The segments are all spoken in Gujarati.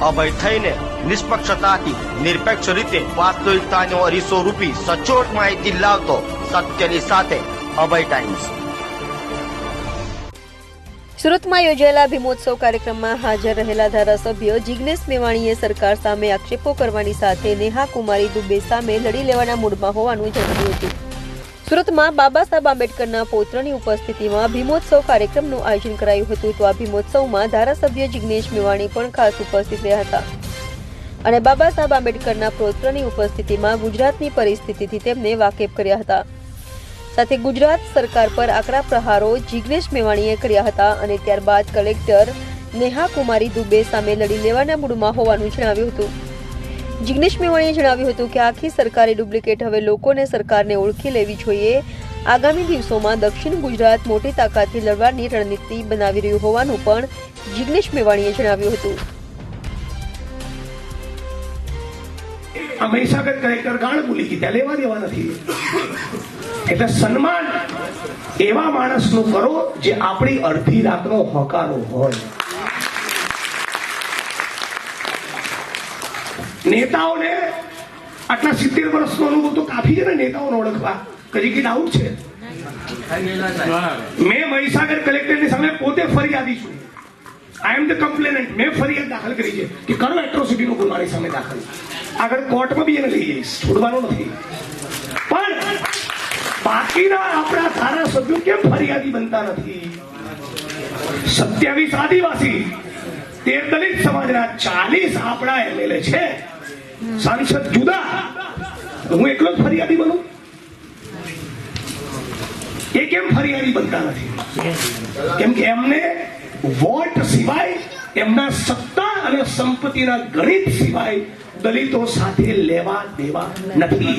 અભય થઈને નિષ્પક્ષતાથી નિરપેક્ષ રીતે વાસ્તવિકતાનો અરીસો રૂપી સચોટ માહિતી લાવતો સત્યની સાથે અભય ટાઈમ્સ। સુરતમાં યોજાયેલા ભીમોત્સવ કાર્યક્રમમાં હાજર રહેલા ધારાસભ્ય જિગ્નેશ મેવાણીએ સરકાર સામે આક્ષેપો કરવાની સાથે નેહા કુમારી દુબે સામે લડી લેવાના મૂડમાં હોવાનું જણાવ્યું હતું। સુરતમાં બાબા સાહેબ આંબેડકરના પૌત્રની ઉપસ્થિતિમાં ભીમોત્સવ કાર્યક્રમનું આયોજન કરાયું હતું। તો આ ભીમોત્સવમાં ધારાસભ્ય જિગ્નેશ મેવાણી પણ ખાસ ઉપસ્થિત રહ્યા હતા અને બાબા સાહેબ આંબેડકરના પૌત્રની ઉપસ્થિતિમાં ગુજરાતની પરિસ્થિતિથી તેમને વાકેફ કર્યા હતા। સાથે ગુજરાત સરકાર પર આકરા પ્રહારો જિગ્નેશ મેવાણીએ કર્યા હતા અને ત્યારબાદ કલેક્ટર નેહા કુમારી દુબે સામે લડી લેવાના મૂડમાં હોવાનું જણાવ્યું હતું। જિગ્નેશ મેવાણીએ જણાવ્યું હતું કે આખી સરકારી ડુપ્લિકેટ હવે લોકોને સરકારને ઓળખી લેવી જોઈએ। આગામી દિવસોમાં દક્ષિણ ગુજરાત મોટી તાકાતથી લડવાની રણનીતિ બનાવી રહ્યું હોવાનું પણ જિગ્નેશ મેવાણીએ જણાવ્યું હતું। આ મહીસાગર કલેક્ટર ગાળ બોલી ગઈ, ત્યાં લેવા દેવા નથી। એટલે સન્માન એવા માણસનું કરો જે આપણી અડધી રાતનો હોકારો હોય। નેતાઓને આટલા 70 વર્ષનો અનુભવ તો કાફી છે ને નેતાઓને ઓળખવા, કદી કે ડાઉટ છે? મેં મહીસાગર કલેક્ટરની સામે પોતે ફરિયાદી છું। આઈ એમ ધ કમ્પ્લેનન્ટ। મેં ફરિયાદ દાખલ કરી છે કે કરો એટ્રોસિટીનો ગુનો મારી સામે દાખલ। આગળ કોર્ટમાં બી એને લઈ જઈશ, છોડવાનો નથી। પણ બાકીના આપણા ધારાસભ્યો કેમ ફરિયાદી બનતા નથી? 27 આદિવાસી, 13 દલિત સમાજના, 40 આપણા એમએલએ છે, સાંસદ જુદા, હું એકલો જ ફરિયાદી બનું? એ કેમ ફરિયાદી બનતા નથી? કેમ કે એમને વોટ સિવાય, એમના સત્તા અને સંપત્તિના ગણિત સિવાય દલિતો સાથે લેવા દેવા નથી।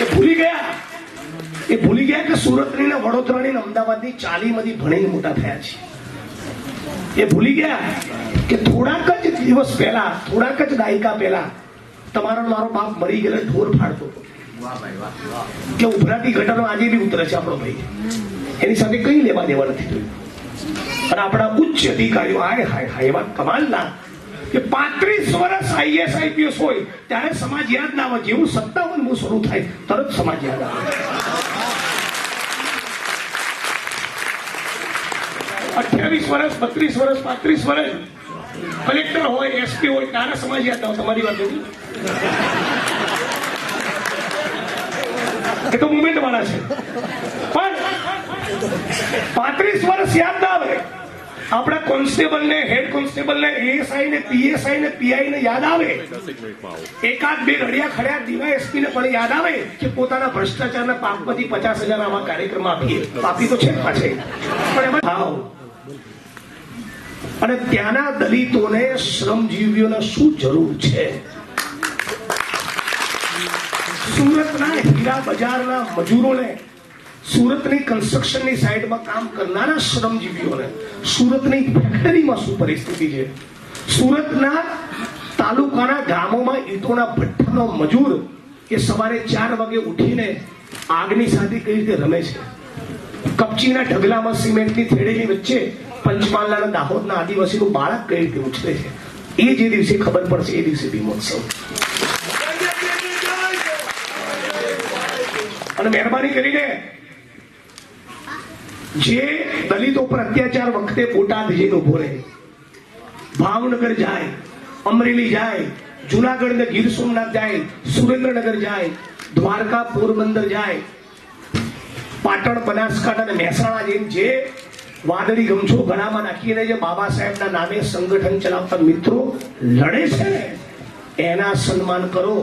એ ભૂલી ગયા કે સુરતની ને વડોદરાની ને અમદાવાદની 40 માંથી ભણીને મોટા થયા છે। એ ભૂલી ગયા કે થોડાક જ દિવસ પહેલા, થોડાક જ દાયકા પહેલા તમારો મારો બાપ મરી ગયેલો ઢોર ફાડતો હતો કે ઉભરાતી ગટરનો આજે બી ઉતરે છે આપણો ભાઈ। એની સાથે કઈ લેવા દેવા નથી થયું। અને આપણા ઉચ્ચ અધિકારીઓ હાય હાય હાય એવા કમાલના કે 35 વર્ષ આઈએસ આઈપીએસ હોય ત્યારે સમાજ યાદ ના આવે, જેવું 57મું શરૂ થાય તરત સમાજ યાદ આવે। 28 વર્ષ, 32 વર્ષ, 35 વર્ષ કલેક્ટર હોય, એસપી હોય ત્યારે સમાજ યાદ આવે। તમારી વાત નથી, એ તો મુવમેન્ટ વાળા છે। પણ 35 વર્ષ યાદ ના આવે। આપણા કોન્સ્ટેબલ ને, હેડ કોન્સ્ટેબલ ને, એએસઆઈ ને, પીએસઆઈ ને, પીઆઈ ને યાદ આવે। એકાદ બે રડિયા ખડ્યા ડીવાયએસપી ને પણ યાદ આવે કે પોતાના ભ્રષ્ટાચારના પાપમાંથી 50,000 આવા કાર્યક્રમ આપીએ। પાપી તો છે પાછળ, પણ એમાં ભાવ અને ત્યાંના દલિતોને, શ્રમજીવીઓને શું જરૂર છે? સુરતના હીરા બજારના મજૂરોને, સુરતની કન્સ્ટ્રક્શનની સાઇટમાં કામ કરનારા શ્રમજીવીઓને, સુરતની ફેક્ટરીમાં શું પરિસ્થિતિ છે? સુરતના તાલુકાના ગામોમાં ઈંટોના ભઠ્ઠાનો મજૂર એ સવારે 4 વાગે ઉઠીને આગની સાથે કઈ રીતે રમે છે? કપચીના ઢગલામાં સિમેન્ટની થેળીની વચ્ચે પંચમહાલના દાહોદના આદિવાસીનું બાળક કઈ રીતે ઉછરે છે? એ જે દિવસે ખબર પડશે એ દિવસે ભીમોત્સવ। અને મહેરબાની કરીને જે દલિતો પર અત્યાચાર વખતે બોટાદ જઈને ઉભો રહે, ભાવનગર જાય, અમરેલી જાય, જુનાગઢ ને ગીર સોમનાથ જાય, સુરેન્દ્રનગર જાય, દ્વારકા પોરબંદર જાય, પાટણ બનાસકાંઠા અને મહેસાણા જઈને જે વાદળી ગમછો ગળામાં નાખીને જે બાબા સાહેબના નામે સંગઠન ચલાવતા મિત્રો લડે છે ને એના સન્માન કરો।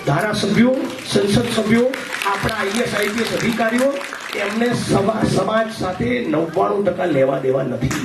ધારાસભ્યો, સંસદ સભ્યો, આપણા આઈએસ આઈપીએસ અધિકારીઓ, એમને સમાજ સાથે 99% લેવા દેવા નથી।